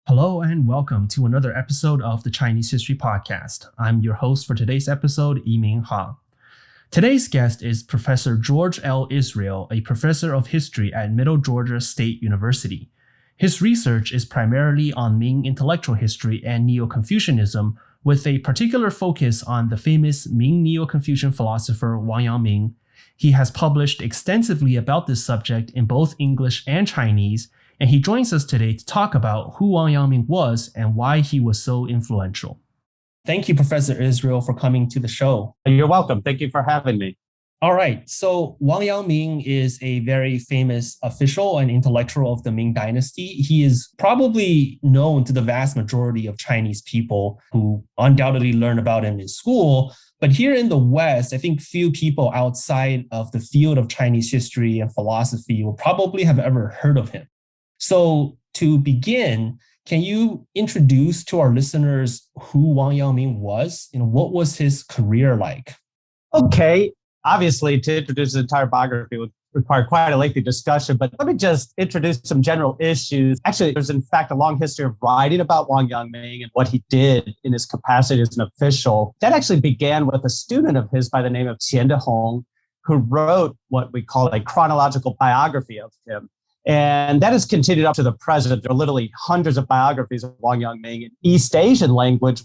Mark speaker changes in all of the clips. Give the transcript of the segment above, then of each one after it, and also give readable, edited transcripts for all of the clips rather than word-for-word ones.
Speaker 1: Hello and welcome to another episode of the Chinese History Podcast. I'm your host for today's episode, Yiming Ha. Today's guest is Professor George L. Israel, a professor of history at Middle Georgia State University. His research is primarily on Ming intellectual history and Neo-Confucianism, with a particular focus on the famous Ming Neo-Confucian philosopher Wang Yangming. He has published extensively about this subject in both English and Chinese, and he joins us today to talk about who Wang Yangming was and why he was so influential. Thank you, Professor Israel, for coming to the show.
Speaker 2: You're welcome. Thank you for having me.
Speaker 1: All right, so Wang Yangming is a very famous official and intellectual of the Ming Dynasty. He is probably known to the vast majority of Chinese people who undoubtedly learn about him in school. But here in the West, I think few people outside of the field of Chinese history and philosophy will probably have ever heard of him. So to begin, can you introduce to our listeners who Wang Yangming was? What was his career like?
Speaker 2: Okay. Obviously, to introduce his entire biography would require quite a lengthy discussion, but let me just introduce some general issues. Actually, there's in fact a long history of writing about Wang Yangming and what he did in his capacity as an official. That actually began with a student of his by the name of Qian de Hong, who wrote what we call a chronological biography of him. And that has continued up to the present. There are literally hundreds of biographies of Wang Yangming in East Asian language,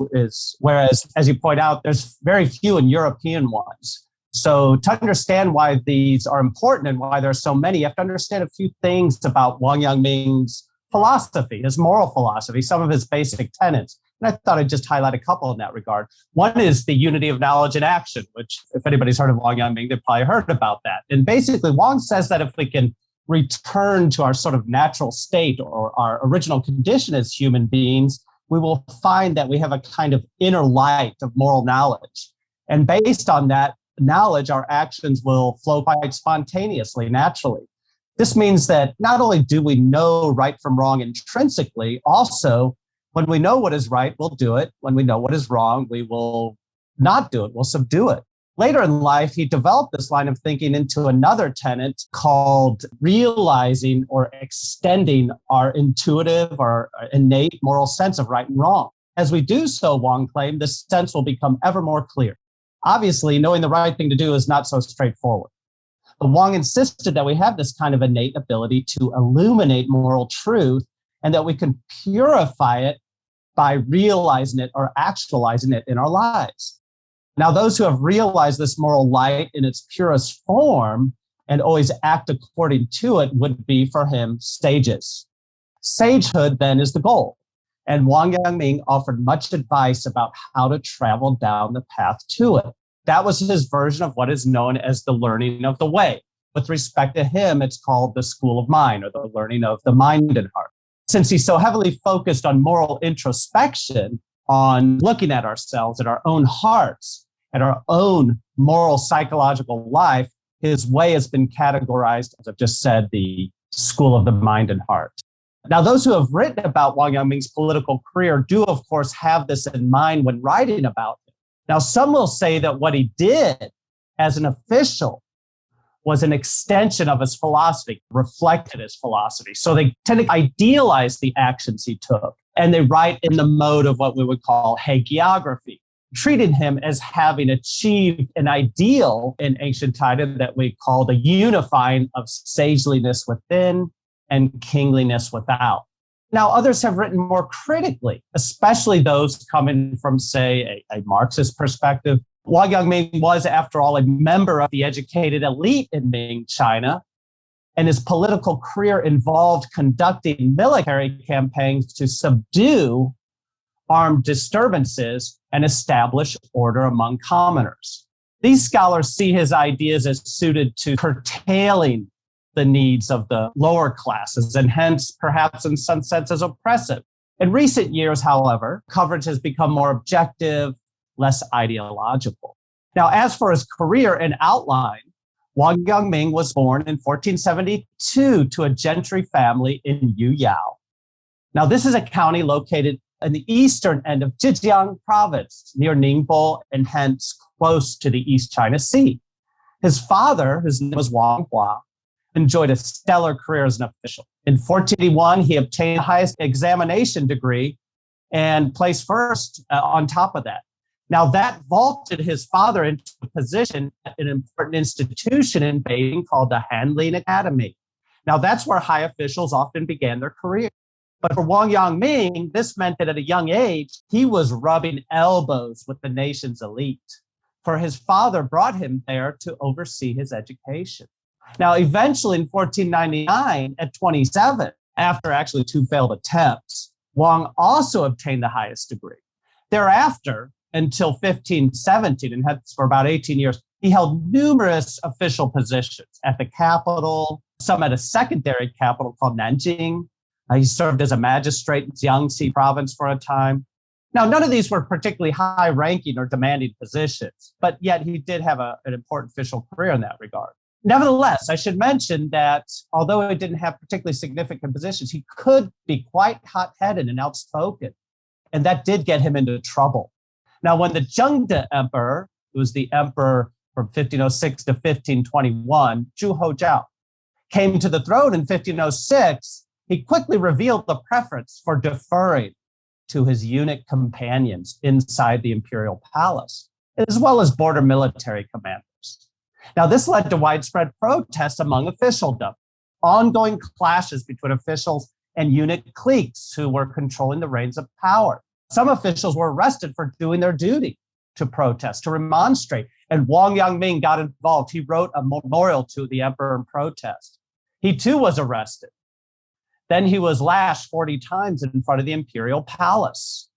Speaker 2: whereas, as you point out, there's very few in European ones. So to understand why these are important and why there are so many, you have to understand a few things about Wang Yangming's philosophy, his moral philosophy, some of his basic tenets. And I thought I'd just highlight a couple in that regard. One is the unity of knowledge and action, which if anybody's heard of Wang Yangming, they've probably heard about that. And basically, Wang says that if we can return to our sort of natural state or our original condition as human beings, we will find that we have a kind of inner light of moral knowledge. And based on that knowledge, our actions will flow quite spontaneously, naturally. This means that not only do we know right from wrong intrinsically, also, when we know what is right, we'll do it. When we know what is wrong, we will not do it. We'll subdue it. Later in life, he developed this line of thinking into another tenet called realizing or extending our intuitive or innate moral sense of right and wrong. As we do so, Wang claimed, this sense will become ever more clear. Obviously, knowing the right thing to do is not so straightforward. But Wang insisted that we have this kind of innate ability to illuminate moral truth and that we can purify it by realizing it or actualizing it in our lives. Now, those who have realized this moral light in its purest form and always act according to it would be, for him, sages. Sagehood, then, is the goal. And Wang Yangming offered much advice about how to travel down the path to it. That was his version of what is known as the learning of the way. With respect to him, it's called the school of mind, or the learning of the mind and heart. Since he's so heavily focused on moral introspection, on looking at ourselves, at our own hearts, at our own moral psychological life, his way has been categorized, as I've just said, the school of the mind and heart. Now, those who have written about Wang Yangming's political career do, of course, have this in mind when writing about him. Now, some will say that what he did as an official was an extension of his philosophy, reflected his philosophy. So they tend to idealize the actions he took, and they write in the mode of what we would call hagiography, treating him as having achieved an ideal in ancient China that we call the unifying of sageliness within and kingliness without. Now, others have written more critically, especially those coming from, say, a Marxist perspective. Wang Yangming was, after all, a member of the educated elite in Ming China, and his political career involved conducting military campaigns to subdue armed disturbances and establish order among commoners. These scholars see his ideas as suited to curtailing the needs of the lower classes and hence perhaps in some sense as oppressive. In recent years, however, coverage has become more objective, less ideological. Now, as for his career and outline, Wang Yangming was born in 1472 to a gentry family in Yuyao. Now, this is a county located in the eastern end of Zhejiang province, near Ningbo, and hence close to the East China Sea. His father, his name was Wang Hua, enjoyed a stellar career as an official. In 1481, he obtained the highest examination degree and placed first on top of that. Now, that vaulted his father into a position at an important institution in Beijing called the Hanlin Academy. Now, that's where high officials often began their career. But for Wang Yangming, this meant that at a young age, he was rubbing elbows with the nation's elite, for his father brought him there to oversee his education. Now, eventually in 1499, at 27, after actually 2 failed attempts, Wang also obtained the highest degree. Thereafter, until 1517, and had for about 18 years, he held numerous official positions at the capital, some at a secondary capital called Nanjing. He served as a magistrate in Jiangxi province for a time. Now, none of these were particularly high-ranking or demanding positions, but yet he did have an important official career in that regard. Nevertheless, I should mention that although he didn't have particularly significant positions, he could be quite hot-headed and outspoken, and that did get him into trouble. Now, when the Zhengde Emperor, who was the emperor from 1506 to 1521, Zhu Houzhao, came to the throne in 1506, he quickly revealed the preference for deferring to his eunuch companions inside the imperial palace, as well as border military commanders. Now, this led to widespread protests among officialdom, ongoing clashes between officials and eunuch cliques who were controlling the reins of power. Some officials were arrested for doing their duty to protest, to remonstrate, and Wang Yangming got involved. He wrote a memorial to the emperor in protest. He too was arrested. Then he was lashed 40 times in front of the imperial palace.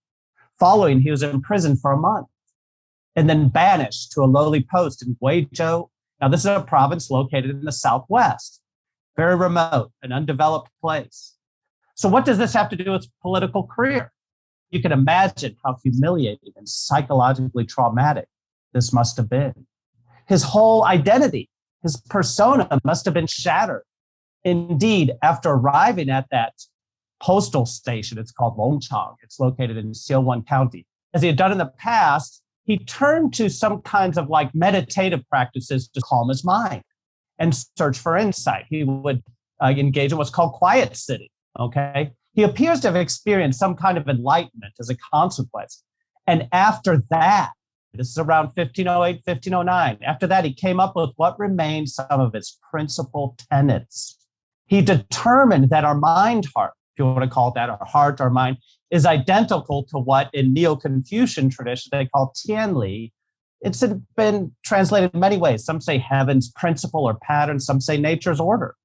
Speaker 2: Following, he was imprisoned for a month and then banished to a lowly post in Guizhou. Now, this is a province located in the southwest, very remote, an undeveloped place. So what does this have to do with political career? You can imagine how humiliating and psychologically traumatic this must have been. His whole identity, his persona must have been shattered. Indeed, after arriving at that postal station, it's called Longchang, it's located in Xiuwan County, as he had done in the past, he turned to some kinds of like meditative practices to calm his mind and search for insight. He would engage in what's called quiet sitting, okay? He appears to have experienced some kind of enlightenment as a consequence. And after that, this is around 1508, 1509, after that, he came up with what remained some of his principal tenets. He determined that our mind-heart, if you want to call it that, our heart, our mind, is identical to what in Neo-Confucian tradition they call Tianli. It's been translated in many ways. Some say heaven's principle or pattern, some say nature's order.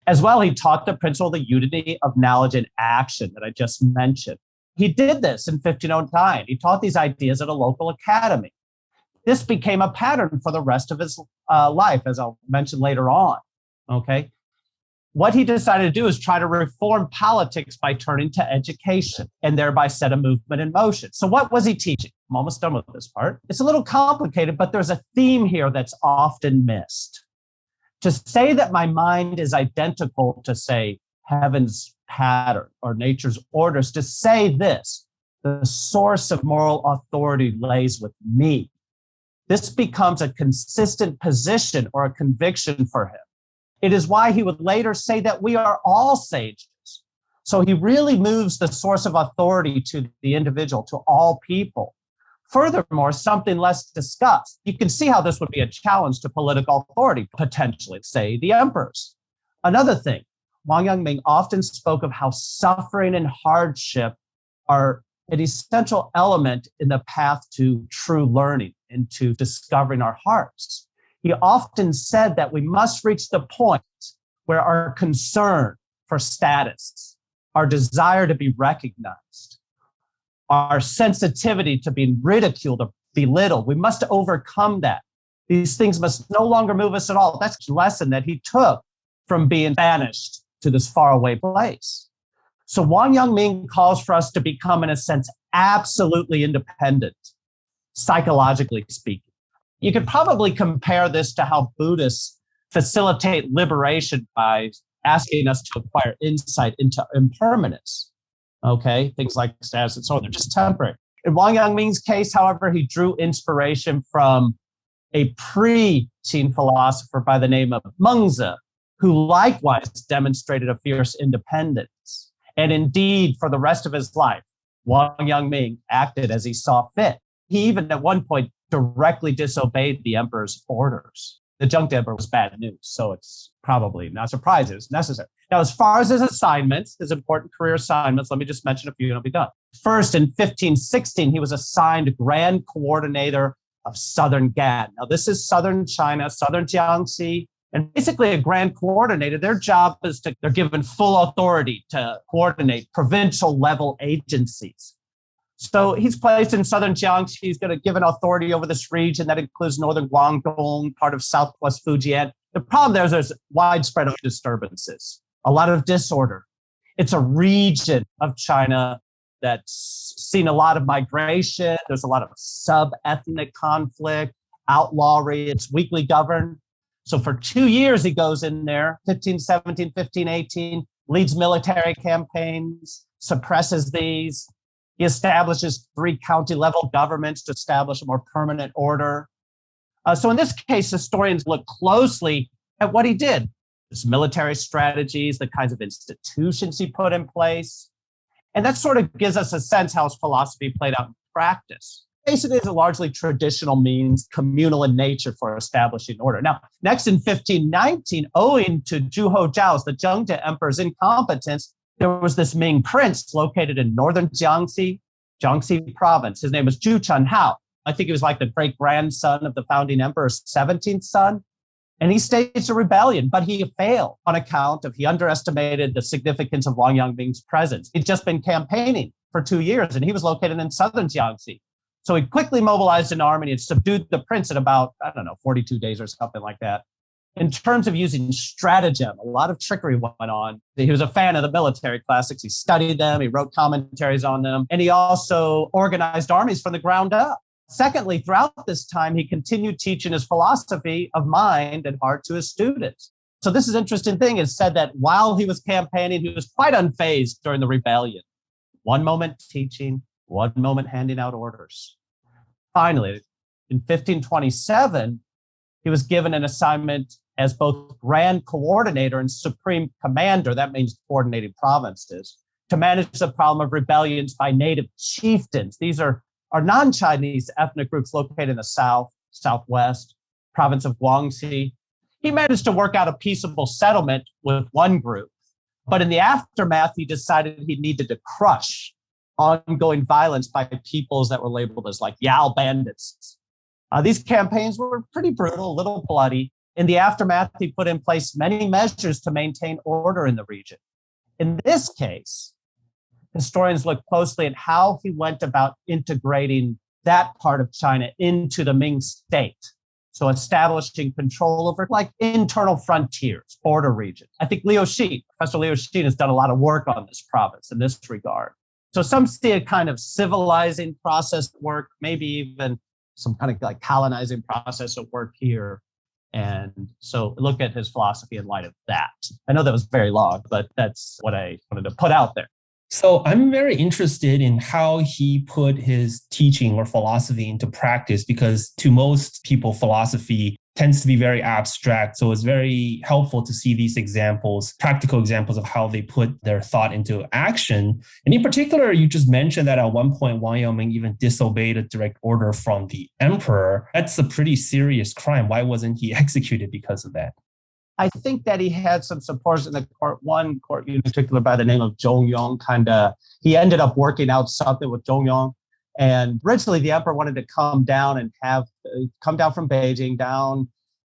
Speaker 2: As well, he taught the principle of the unity of knowledge and action that I just mentioned. He did this in 1509. He taught these ideas at a local academy. This became a pattern for the rest of his life, as I'll mention later on, okay? What he decided to do is try to reform politics by turning to education and thereby set a movement in motion. So what was he teaching? I'm almost done with this part. It's a little complicated, but there's a theme here that's often missed. To say that my mind is identical to, say, heaven's pattern or nature's orders, to say this, the source of moral authority lays with me. This becomes a consistent position or a conviction for him. It is why he would later say that we are all sages. So he really moves the source of authority to the individual, to all people. Furthermore, something less discussed. You can see how this would be a challenge to political authority, potentially, say, the emperors. Another thing, Wang Yangming often spoke of how suffering and hardship are an essential element in the path to true learning and to discovering our hearts. He often said that we must reach the point where our concern for status, our desire to be recognized, our sensitivity to being ridiculed or belittled, we must overcome that. These things must no longer move us at all. That's the lesson that he took from being banished to this faraway place. So Wang Yangming calls for us to become, in a sense, absolutely independent, psychologically speaking. You could probably compare this to how Buddhists facilitate liberation by asking us to acquire insight into impermanence. Okay, things like status and so on, they're just temporary. In Wang Yangming's case, however, he drew inspiration from a pre-Qing philosopher by the name of Mengzi, who likewise demonstrated a fierce independence. And indeed, for the rest of his life, Wang Yangming acted as he saw fit. He even at one point directly disobeyed the emperor's orders. The Zheng emperor was bad news, so it's probably not surprising. It's necessary. Now, as far as his assignments, his important career assignments, let me just mention a few and I'll be done. First, in 1516, he was assigned Grand Coordinator of Southern Gan. Now, this is southern China, southern Jiangxi, and basically a Grand Coordinator. Their job is they're given full authority to coordinate provincial level agencies. So he's placed in southern Jiangxi. He's going to give an authority over this region that includes northern Guangdong, part of southwest Fujian. The problem there is there's widespread disturbances, a lot of disorder. It's a region of China that's seen a lot of migration. There's a lot of sub-ethnic conflict, outlawry. It's weakly governed. So for 2 years, he goes in there, 1517, 1518, leads military campaigns, suppresses these. He establishes 3 county-level governments to establish a more permanent order. So in this case, historians look closely at what he did. His military strategies, the kinds of institutions he put in place. And that sort of gives us a sense how his philosophy played out in practice. Basically, it's a largely traditional means, communal in nature for establishing order. Now, next in 1519, owing to Zhu Hozhao's, the Zheng emperor's incompetence, there was this Ming prince located in northern Jiangxi province. His name was Zhu Chenhao. I think he was like the great-grandson of the founding emperor's 17th son. And he staged a rebellion, but he failed on account of he underestimated the significance of Wang Yangming's presence. He'd just been campaigning for 2 years, and he was located in southern Jiangxi. So he quickly mobilized an army and subdued the prince in about, 42 days or something like that. In terms of using stratagem, a lot of trickery went on. He was a fan of the military classics. He studied them, he wrote commentaries on them, and he also organized armies from the ground up. Secondly, throughout this time, he continued teaching his philosophy of mind and heart to his students. So this is an interesting thing. It's said that while he was campaigning, he was quite unfazed during the rebellion. One moment teaching, one moment handing out orders. Finally, in 1527, he was given an assignment as both Grand Coordinator and Supreme Commander, that means coordinating provinces, to manage the problem of rebellions by native chieftains. These are non-Chinese ethnic groups located in the south, southwest, province of Guangxi. He managed to work out a peaceable settlement with one group, but in the aftermath, he decided he needed to crush ongoing violence by peoples that were labeled as like Yao bandits. These campaigns were pretty brutal, a little bloody. In the aftermath, he put in place many measures to maintain order in the region. In this case, historians look closely at how he went about integrating that part of China into the Ming state. So establishing control over like internal frontiers, border regions. I think Professor Liu Xin has done a lot of work on this province in this regard. So some see a kind of civilizing process at work, maybe even some kind of like colonizing process at work here. And so look at his philosophy in light of that. I know that was very long, but that's what I wanted to put out there.
Speaker 1: So I'm very interested in how he put his teaching or philosophy into practice, because to most people, philosophy tends to be very abstract. So it's very helpful to see these examples, practical examples of how they put their thought into action. And in particular, you just mentioned that at one point, Wang Yangming even disobeyed a direct order from the emperor. That's a pretty serious crime. Why wasn't he executed because of that?
Speaker 2: I think that he had some supporters in the court, one court in particular by the name of Zhong Yong, he ended up working out something with Zhong Yong. And originally the emperor wanted to come down and come down from Beijing down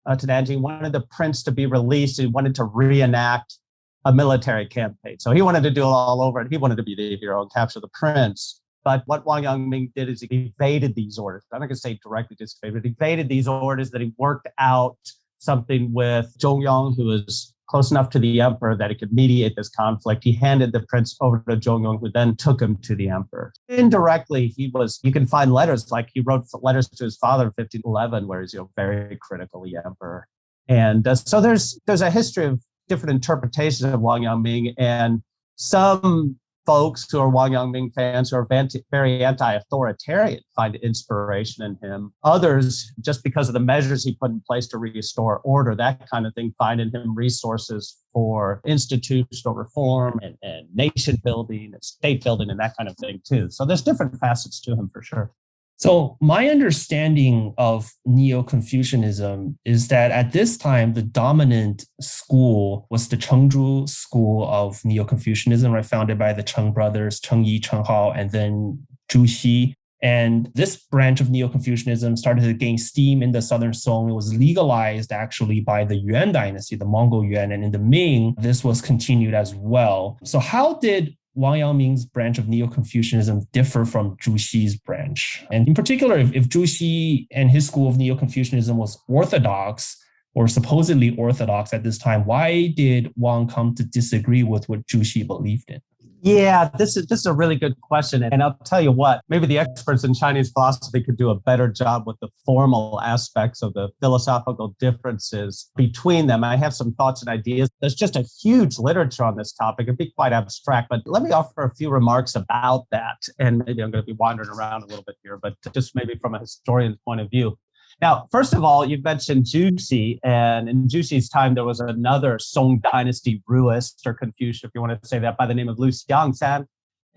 Speaker 2: to Nanjing, wanted the prince to be released. He wanted to reenact a military campaign. So he wanted to do it all over, and he wanted to be the hero and capture the prince. But what Wang Yangming did is he evaded these orders. I'm not going to say directly disfavored, but he evaded these orders, that he worked out something with Zhong Yong, who was close enough to the emperor that he could mediate this conflict. He handed the prince over to Zhong Yong, who then took him to the emperor. Indirectly, you can find letters, like he wrote letters to his father in 1511, where he's very critical of the emperor. And so there's a history of different interpretations of Wang Yangming, and some folks who are Wang Yangming fans who are very anti-authoritarian find inspiration in him. Others, just because of the measures he put in place to restore order, that kind of thing, find in him resources for institutional reform and nation building and state building and that kind of thing too. So there's different facets to him for sure.
Speaker 1: So my understanding of Neo-Confucianism is that at this time, the dominant school was the Chengzhu school of Neo-Confucianism, right, founded by the Cheng brothers, Cheng Yi, Cheng Hao, and then Zhu Xi. And this branch of Neo-Confucianism started to gain steam in the Southern Song. It was legalized actually by the Yuan dynasty, the Mongol Yuan, and in the Ming, this was continued as well. So how did Wang Yangming's branch of Neo-Confucianism differ from Zhu Xi's branch? And in particular, if Zhu Xi and his school of Neo-Confucianism was orthodox or supposedly orthodox at this time, why did Wang come to disagree with what Zhu Xi believed in?
Speaker 2: Yeah, this is a really good question. And I'll tell you what, maybe the experts in Chinese philosophy could do a better job with the formal aspects of the philosophical differences between them. I have some thoughts and ideas. There's just a huge literature on this topic. It'd be quite abstract, but let me offer a few remarks about that. And maybe I'm going to be wandering around a little bit here, but just maybe from a historian's point of view. Now, first of all, you've mentioned Zhu Xi, and in Zhu Xi's time, there was another Song Dynasty Ruist or Confucian, if you want to say that, by the name of Lu Xiangsan.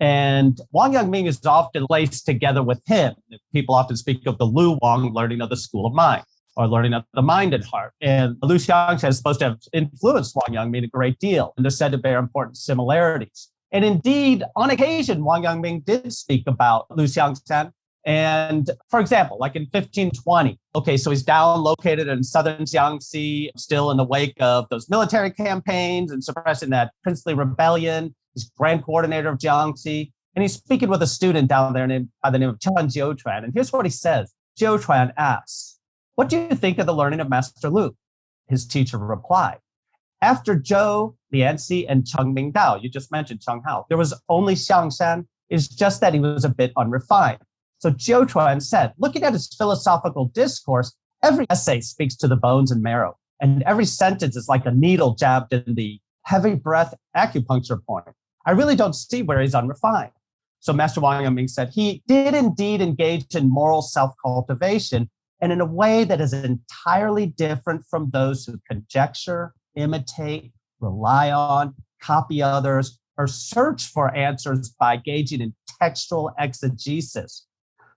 Speaker 2: And Wang Yangming is often placed together with him. People often speak of the Lu Wang learning of the school of mind, or learning of the mind and heart. And Lu Xiangsan is supposed to have influenced Wang Yangming a great deal, and they're said to bear important similarities. And indeed, on occasion, Wang Yangming did speak about Lu Xiangsan. And for example, like in 1520, okay, so he's down located in southern Jiangxi, still in the wake of those military campaigns and suppressing that princely rebellion. He's grand coordinator of Jiangxi, and he's speaking with a student down there by the name of Chen Jiuchuan. And here's what he says. Jiuchuan asks, "What do you think of the learning of Master Lu?" His teacher replied, "After Zhou, Lianxi, and Cheng Mingdao, you just mentioned Cheng Hao, there was only Xiangshan. It's just that he was a bit unrefined." So Jiu Chuan said, looking at his philosophical discourse, every essay speaks to the bones and marrow, and every sentence is like a needle jabbed in the heavy breath acupuncture point. I really don't see where he's unrefined. So Master Wang Yangming said he did indeed engage in moral self-cultivation, and in a way that is entirely different from those who conjecture, imitate, rely on, copy others, or search for answers by engaging in textual exegesis.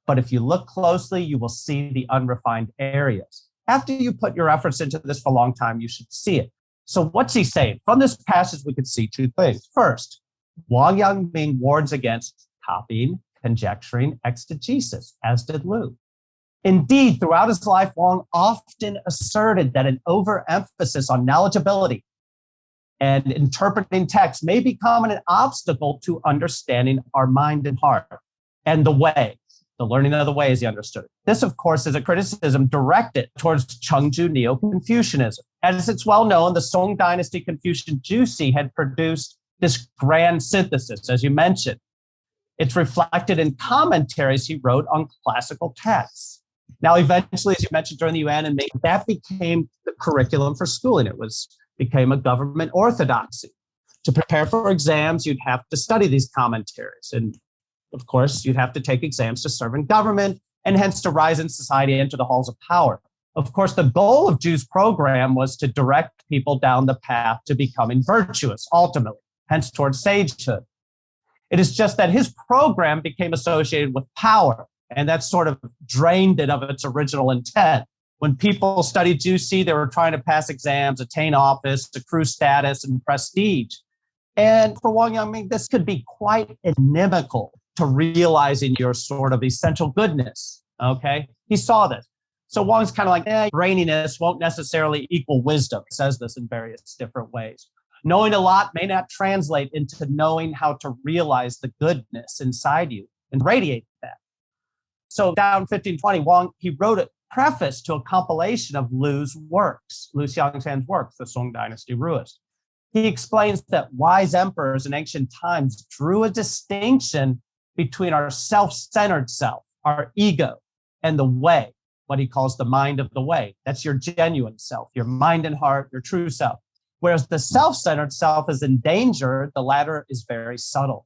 Speaker 2: But if you look closely, you will see the unrefined areas. After you put your efforts into this for a long time, you should see it. So what's he saying? From this passage, we could see two things. First, Wang Yangming warns against copying, conjecturing, exegesis, as did Lu. Indeed, throughout his life, Wang often asserted that an overemphasis on knowledgeability and interpreting text may become an obstacle to understanding our mind and heart and the way. The learning of the way, as he understood it. This, of course, is a criticism directed towards Chengzhu Neo-Confucianism. As it's well known, the Song Dynasty Confucian Zhu Xi had produced this grand synthesis, as you mentioned. It's reflected in commentaries he wrote on classical texts. Now, eventually, as you mentioned during the Yuan and Ming, that became the curriculum for schooling. It became a government orthodoxy. To prepare for exams, you'd have to study these commentaries. And of course, you'd have to take exams to serve in government and hence to rise in society and enter the halls of power. Of course, the goal of Zhu's program was to direct people down the path to becoming virtuous, ultimately, hence towards sagehood. It is just that his program became associated with power, and that sort of drained it of its original intent. When people studied Zhu Xi, they were trying to pass exams, attain office, accrue status and prestige. And for Wang Yangming, this could be quite inimical to realizing your sort of essential goodness, okay? He saw this. So Wang's kind of like, braininess won't necessarily equal wisdom. He says this in various different ways. Knowing a lot may not translate into knowing how to realize the goodness inside you and radiate that. So down 1520, Wang, he wrote a preface to a compilation of Lu's works, Lu Xiangsan's works, the Song Dynasty Ruist. He explains that wise emperors in ancient times drew a distinction between our self-centered self, our ego, and the way, what he calls the mind of the way. That's your genuine self, your mind and heart, your true self. Whereas the self-centered self is in danger, the latter is very subtle.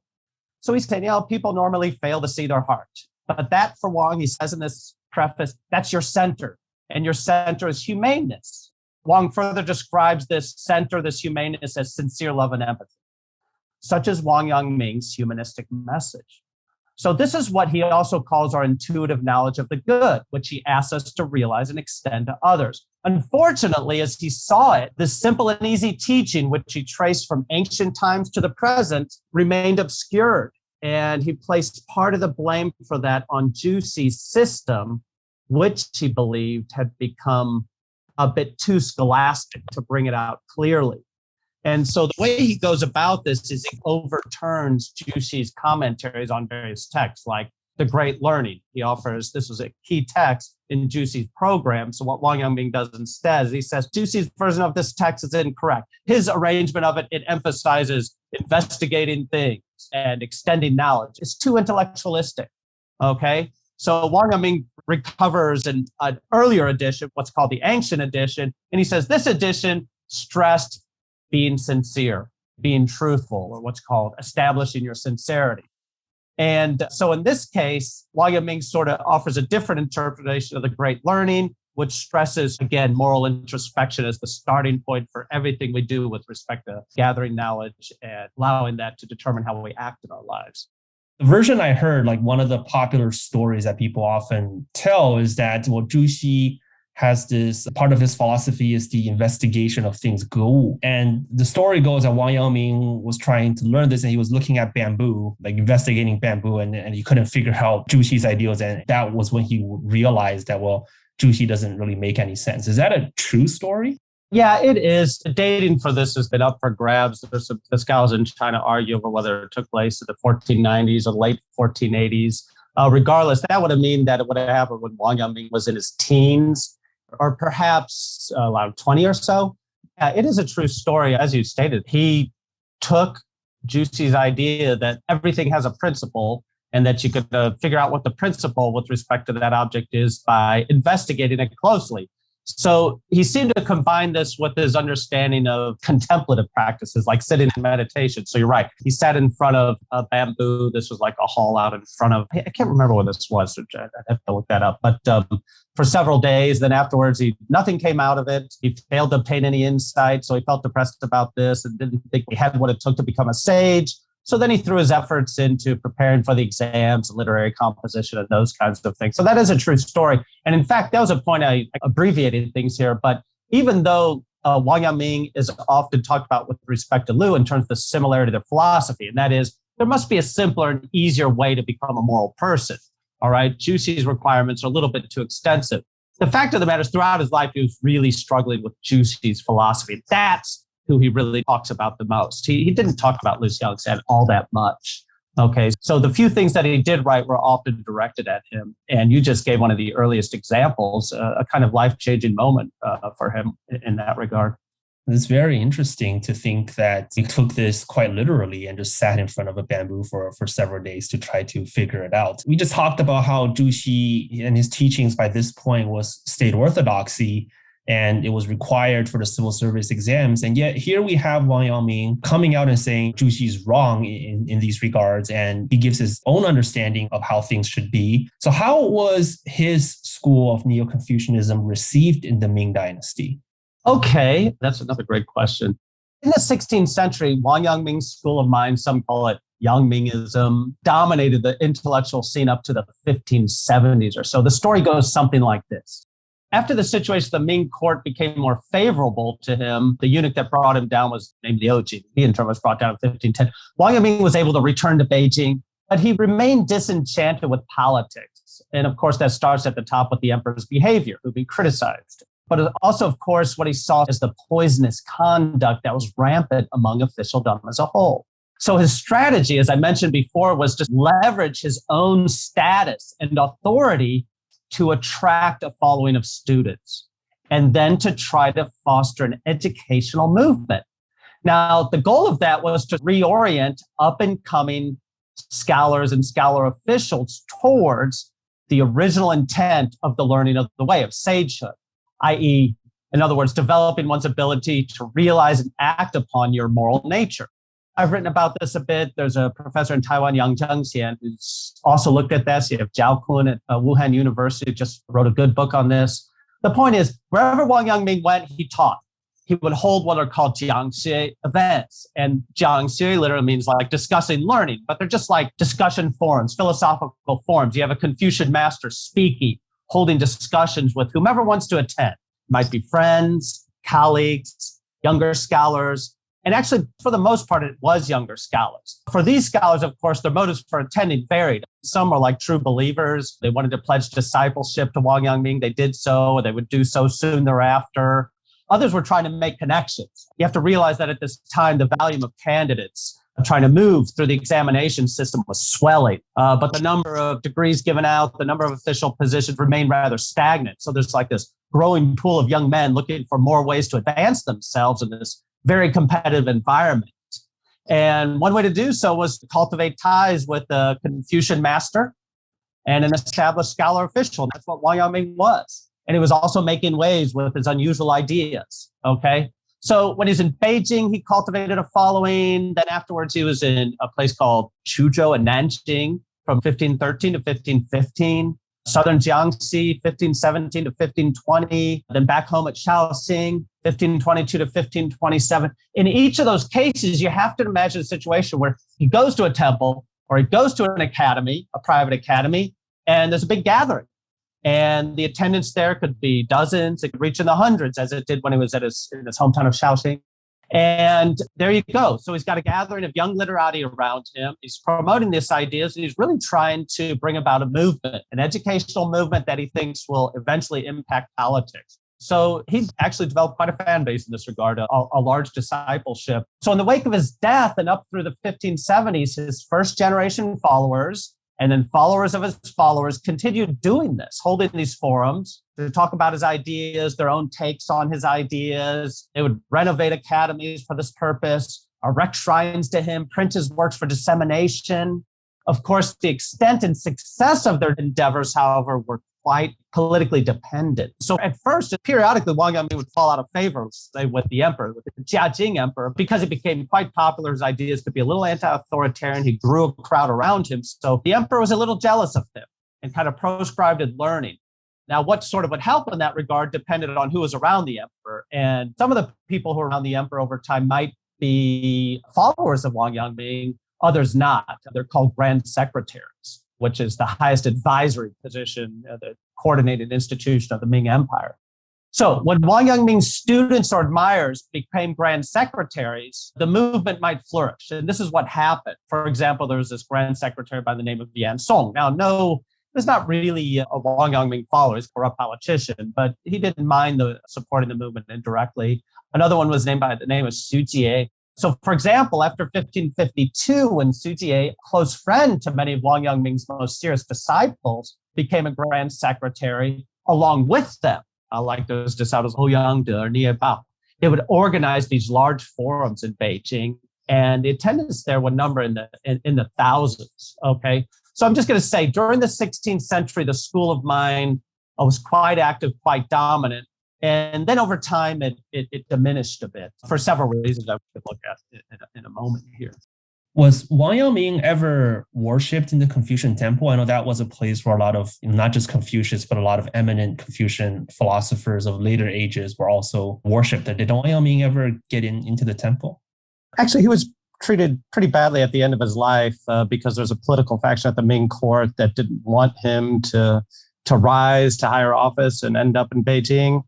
Speaker 2: So he's saying, people normally fail to see their heart. But that, for Wang, he says in this preface, that's your center. And your center is humaneness. Wang further describes this center, this humaneness, as sincere love and empathy, such as Wang Yangming's humanistic message. So this is what he also calls our intuitive knowledge of the good, which he asks us to realize and extend to others. Unfortunately, as he saw it, this simple and easy teaching, which he traced from ancient times to the present, remained obscured. And he placed part of the blame for that on Jussi's system, which he believed had become a bit too scholastic to bring it out clearly. And so the way he goes about this is he overturns Jussi's commentaries on various texts, like The Great Learning. He offers, this was a key text in Jussi's program. So what Wang Yangming does instead is he says, Jussi's version of this text is incorrect. His arrangement of it, it emphasizes investigating things and extending knowledge. It's too intellectualistic, okay? So Wang Yangming recovers an earlier edition, what's called the ancient edition, and he says this edition stressed being sincere, being truthful, or what's called establishing your sincerity. And so in this case, Wang Yangming sort of offers a different interpretation of the Great Learning, which stresses, again, moral introspection as the starting point for everything we do with respect to gathering knowledge and allowing that to determine how we act in our lives.
Speaker 1: The version I heard, like one of the popular stories that people often tell is that, Jussi has this, part of his philosophy is the investigation of things, 格物. And the story goes that Wang Yangming was trying to learn this and he was looking at bamboo, like investigating bamboo, and he couldn't figure out Jussi's ideals. And that was when he realized that, Jussi doesn't really make any sense. Is that a true story?
Speaker 2: Yeah, it is. The dating for this has been up for grabs. There's some scholars in China argue over whether it took place in the 1490s or late 1480s. Regardless, that would have mean that it would have happened when Wang Yangming was in his teens, or perhaps around 20 or so. It is a true story, as you stated. He took Jussi's idea that everything has a principle and that you could figure out what the principle with respect to that object is by investigating it closely. So he seemed to combine this with his understanding of contemplative practices, like sitting in meditation. So you're right. He sat in front of a bamboo. This was like a hall out in front of, I can't remember what this was. I'd have to look that up. But for several days, then afterwards, nothing came out of it. He failed to obtain any insight. So he felt depressed about this and didn't think he had what it took to become a sage. So then he threw his efforts into preparing for the exams, literary composition, and those kinds of things. So that is a true story. And in fact, that was a point I abbreviated things here. But even though Wang Yangming is often talked about with respect to Liu in terms of the similarity of philosophy, and that is there must be a simpler and easier way to become a moral person. All right, Jussi's requirements are a little bit too extensive. The fact of the matter is, throughout his life, he was really struggling with Jussi's philosophy. That's who he really talks about the most. He didn't talk about Liu Xiaoxan all that much. Okay, so the few things that he did write were often directed at him. And you just gave one of the earliest examples, a kind of life-changing moment for him in that regard.
Speaker 1: It's very interesting to think that he took this quite literally and just sat in front of a bamboo for several days to try to figure it out. We just talked about how Jussi and his teachings by this point was state orthodoxy, and it was required for the civil service exams. And yet here we have Wang Yangming coming out and saying Jussi is wrong in these regards, and he gives his own understanding of how things should be. So how was his school of Neo-Confucianism received in the Ming Dynasty?
Speaker 2: Okay, that's another great question. In the 16th century, Wang Yangming's school of mind, some call it Yangmingism, dominated the intellectual scene up to the 1570s or so. The story goes something like this. After the situation, the Ming court became more favorable to him. The eunuch that brought him down was named Liu. He in turn was brought down in 1510. Wang Yangming was able to return to Beijing, but he remained disenchanted with politics. And of course, that starts at the top with the emperor's behavior, who he criticized. But also, of course, what he saw as the poisonous conduct that was rampant among officialdom as a whole. So his strategy, as I mentioned before, was to leverage his own status and authority to attract a following of students, and then to try to foster an educational movement. Now, the goal of that was to reorient up-and-coming scholars and scholar officials towards the original intent of the learning of the way of sagehood, i.e., in other words, developing one's ability to realize and act upon your moral nature. I've written about this a bit. There's a professor in Taiwan, Yang Zhengxian, who's also looked at this. You have Zhao Kun at Wuhan University, just wrote a good book on this. The point is, wherever Wang Yangming went, he taught. He would hold what are called jiangxie events. And jiangxie literally means like discussing learning, but they're just like discussion forums, philosophical forums. You have a Confucian master speaking, holding discussions with whomever wants to attend. It might be friends, colleagues, younger scholars. And actually, for the most part, it was younger scholars. For these scholars, of course, their motives for attending varied. Some were like true believers. They wanted to pledge discipleship to Wang Yangming. They did so, or they would do so soon thereafter. Others were trying to make connections. You have to realize that at this time, the volume of candidates trying to move through the examination system was swelling. But the number of degrees given out, the number of official positions remained rather stagnant. So there's like this growing pool of young men looking for more ways to advance themselves in this very competitive environment. And one way to do so was to cultivate ties with a Confucian master and an established scholar official. And that's what Wang Yangming was. And he was also making waves with his unusual ideas, okay? So when he's in Beijing, he cultivated a following. Then afterwards, he was in a place called Chuzhou and Nanjing from 1513 to 1515. Southern Jiangxi, 1517 to 1520. Then back home at Shaoxing, 1522 to 1527. In each of those cases, you have to imagine a situation where he goes to a temple or he goes to an academy, a private academy, and there's a big gathering. And the attendance there could be dozens, it could reach in the hundreds, as it did when he was in his hometown of Shaoxing. And there you go. So he's got a gathering of young literati around him. He's promoting these ideas, and he's really trying to bring about a movement, an educational movement that he thinks will eventually impact politics. So he actually developed quite a fan base in this regard, a large discipleship. So in the wake of his death and up through the 1570s, his first generation followers and then followers of his followers continued doing this, holding these forums to talk about his ideas, their own takes on his ideas. They would renovate academies for this purpose, erect shrines to him, print his works for dissemination. Of course, the extent and success of their endeavors, however, were quite politically dependent. So at first, periodically, Wang Yangming would fall out of favor, say, with the emperor, with the Jing emperor, because he became quite popular. His ideas could be a little anti-authoritarian. He grew a crowd around him. So the emperor was a little jealous of him and kind of proscribed his learning. Now, what sort of would help in that regard depended on who was around the emperor. And some of the people who were around the emperor over time might be followers of Wang Yangming, others not. They're called grand secretaries, which is the highest advisory position, the coordinated institution of the Ming Empire. So when Wang Yangming's students or admirers became grand secretaries, the movement might flourish. And this is what happened. For example, there was this grand secretary by the name of Yan Song. Now, no, he's not really a Wang Yangming follower, he's a corrupt politician, but he didn't mind supporting the movement indirectly. Another one was named by the name of Xu Jie. So, for example, after 1552, when Xu Jie, a close friend to many of Wang Yangming's most serious disciples, became a grand secretary along with them, like those disciples Ouyang De or Nie Bao, they would organize these large forums in Beijing, and the attendance there would number in the thousands. Okay, so I'm just going to say, during the 16th century, the school of mind was quite active, quite dominant. And then over time, it diminished a bit for several reasons I could look at in a moment here.
Speaker 1: Was Wang Yangming ever worshipped in the Confucian temple? I know that was a place where a lot of, not just Confucius, but a lot of eminent Confucian philosophers of later ages were also worshipped. Did Wang Yangming ever get into the temple?
Speaker 2: Actually, he was treated pretty badly at the end of his life because there's a political faction at the Ming court that didn't want him to rise to higher office and end up in Beijing.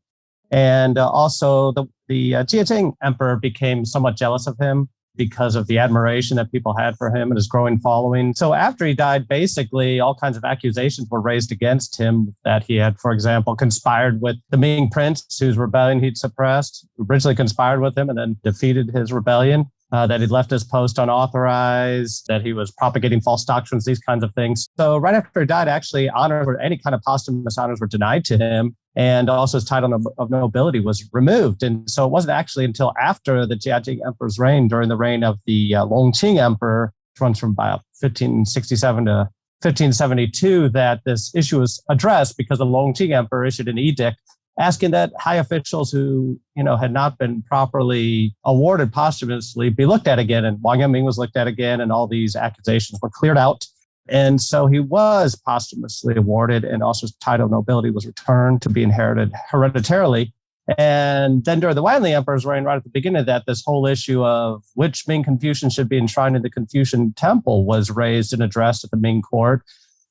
Speaker 2: And also the Jing emperor became somewhat jealous of him because of the admiration that people had for him and his growing following. So after he died, basically all kinds of accusations were raised against him that he had, for example, conspired with the Ming prince whose rebellion he'd suppressed, who originally conspired with him and then defeated his rebellion, that he'd left his post unauthorized, that he was propagating false doctrines, these kinds of things. So right after he died, actually, honors or any kind of posthumous honors were denied to him. And also his title of nobility was removed. And so it wasn't actually until after the Jing emperor's reign, during the reign of the Qing emperor, which runs from about 1567 to 1572, that this issue was addressed, because the Qing emperor issued an edict asking that high officials who, had not been properly awarded posthumously be looked at again. And Wang Yangming was looked at again, and all these accusations were cleared out. And so he was posthumously awarded, and also his title of nobility was returned to be inherited hereditarily. And then during the Wanli Emperor's reign, right at the beginning of that, this whole issue of which Ming Confucian should be enshrined in the Confucian temple was raised and addressed at the Ming court.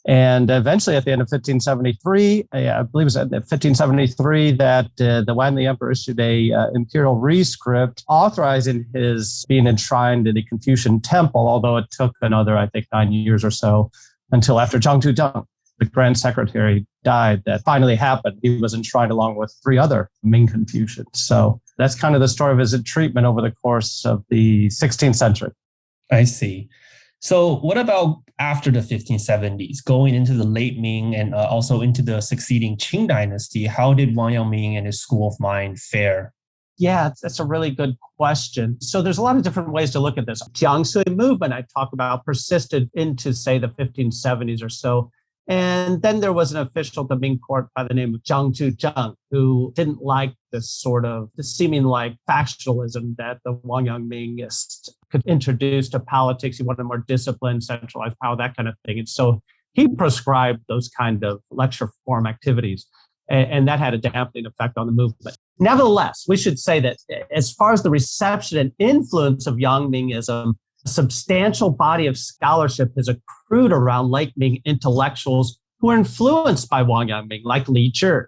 Speaker 2: And eventually, at the end of 1573, I believe it was at 1573, that the Wanli Emperor issued a imperial rescript authorizing his being enshrined in the Confucian temple, although it took another, I think, 9 years or so until after Zhang Zhuzheng, the grand secretary, died, that finally happened. He was enshrined along with 3 other Ming Confucians. So that's kind of the story of his treatment over the course of the 16th century.
Speaker 1: I see. So what about after the 1570s, going into the late Ming and also into the succeeding Qing dynasty? How did Wang Yangming and his school of mind fare?
Speaker 2: Yeah, that's a really good question. So there's a lot of different ways to look at this. Jiangsu movement, I talk about, persisted into, say, the 1570s or so. And then there was an official at the Ming court by the name of Zhang Zhuzheng, who didn't like this sort of seeming like factionalism that the Wang Yangmingists could introduce to politics. He wanted more discipline, centralized power, that kind of thing. And so he prescribed those kind of lecture form activities. And that had a dampening effect on the movement. Nevertheless, we should say that as far as the reception and influence of Yangmingism, a substantial body of scholarship has accrued around late Ming intellectuals who were influenced by Wang Yangming, like Li Zhi.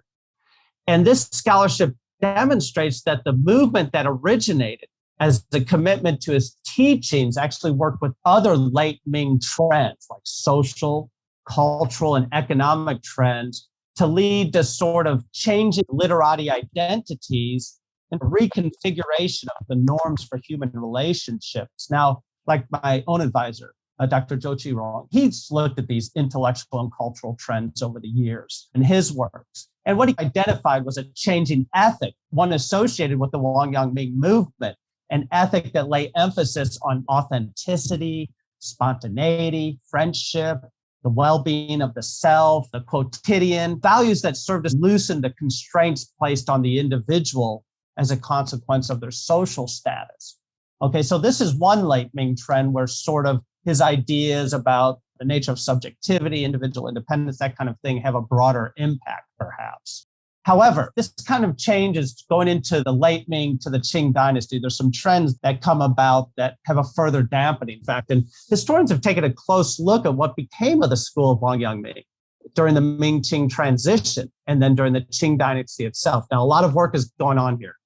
Speaker 2: And this scholarship demonstrates that the movement that originated as the commitment to his teachings actually worked with other late Ming trends, like social, cultural, and economic trends, to lead to sort of changing literati identities and reconfiguration of the norms for human relationships. Now, like my own advisor, Dr. Zhou Qirong, he's looked at these intellectual and cultural trends over the years in his works. And what he identified was a changing ethic, one associated with the Wang Yangming movement, an ethic that lay emphasis on authenticity, spontaneity, friendship, the well-being of the self, the quotidian, values that served to loosen the constraints placed on the individual as a consequence of their social status. Okay, so this is one late Ming trend where sort of his ideas about the nature of subjectivity, individual independence, that kind of thing have a broader impact, perhaps. However, this kind of change is going into the late Ming to the Qing dynasty. There's some trends that come about that have a further dampening effect. And historians have taken a close look at what became of the school of Wang Yangming during the Ming-Qing transition and then during the Qing dynasty itself. Now, a lot of work is going on here.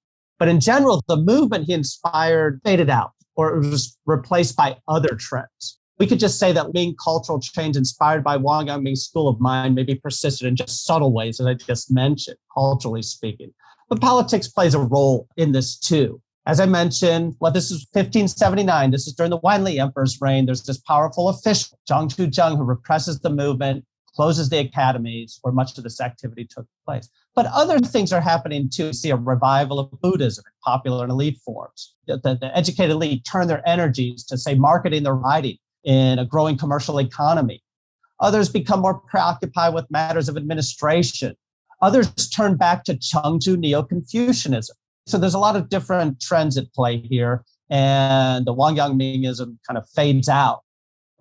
Speaker 2: But in general, the movement he inspired faded out or it was replaced by other trends. We could just say that Ming cultural change inspired by Wang Yangming's school of mind maybe persisted in just subtle ways, as I just mentioned, culturally speaking. But politics plays a role in this too. As I mentioned, this is 1579. This is during the Wanli Emperor's reign. There's this powerful official, Zhang Zhuzheng, who represses the movement, closes the academies where much of this activity took place. But other things are happening too. We see a revival of Buddhism in popular and elite forms. The educated elite turn their energies to, say, marketing their writing in a growing commercial economy. Others become more preoccupied with matters of administration. Others turn back to Chengzu Neo-Confucianism. So there's a lot of different trends at play here, and the Wang Yangmingism kind of fades out.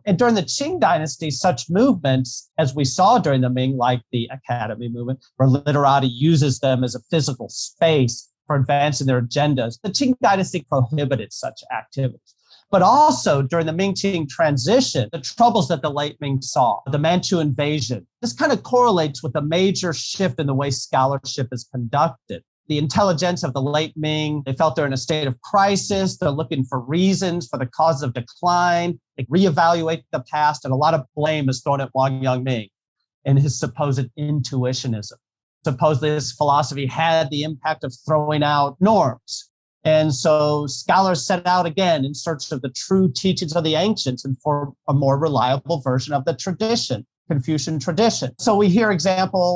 Speaker 2: And during the Qing dynasty, such movements, as we saw during the Ming, like the academy movement, where literati uses them as a physical space for advancing their agendas, the Qing dynasty prohibited such activities. But also during the Ming-Qing transition, the troubles that the late Ming saw, the Manchu invasion, this kind of correlates with a major shift in the way scholarship is conducted. The intelligence of the late Ming, they felt they're in a state of crisis. They're looking for reasons for the causes of decline. They reevaluate the past, and a lot of blame is thrown at Wang Yangming and his supposed intuitionism. Supposedly, this philosophy had the impact of throwing out norms. And so scholars set out again in search of the true teachings of the ancients and for a more reliable version of the tradition, Confucian tradition. So we hear about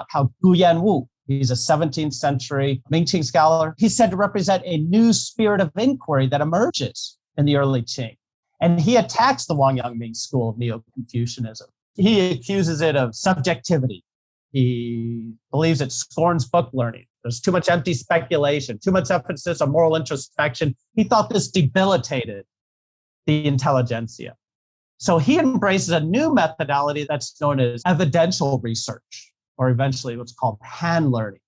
Speaker 2: how Gu Yanwu, he's a 17th century Ming-Qing scholar. He's said to represent a new spirit of inquiry that emerges in the early Qing. And he attacks the Wang Yangming school of Neo-Confucianism. He accuses it of subjectivity, He believes it scorns book learning. There's too much empty speculation, too much emphasis on moral introspection. He thought this debilitated the intelligentsia. So he embraces a new methodology that's known as evidential research, or eventually what's called hand learning.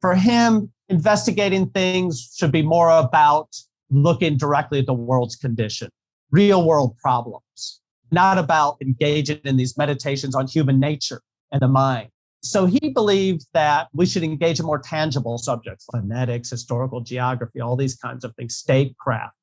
Speaker 2: For him, investigating things should be more about looking directly at the world's condition, real world problems, not about engaging in these meditations on human nature and the mind. So he believed that we should engage in more tangible subjects, phonetics, historical geography, all these kinds of things, statecraft.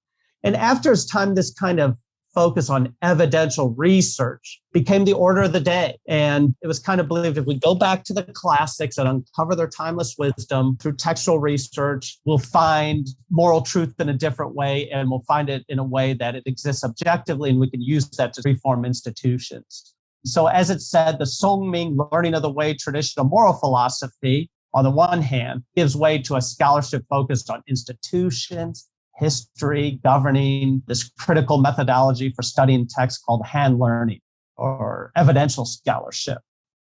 Speaker 2: And after his time, this kind of focus on evidential research became the order of the day. And it was kind of believed if we go back to the classics and uncover their timeless wisdom through textual research, we'll find moral truth in a different way, and we'll find it in a way that it exists objectively, and we can use that to reform institutions. So as it said, the Song-Ming learning of the way tradition of moral philosophy, on the one hand, gives way to a scholarship focused on institutions, history, governing, this critical methodology for studying text called hand learning or evidential scholarship.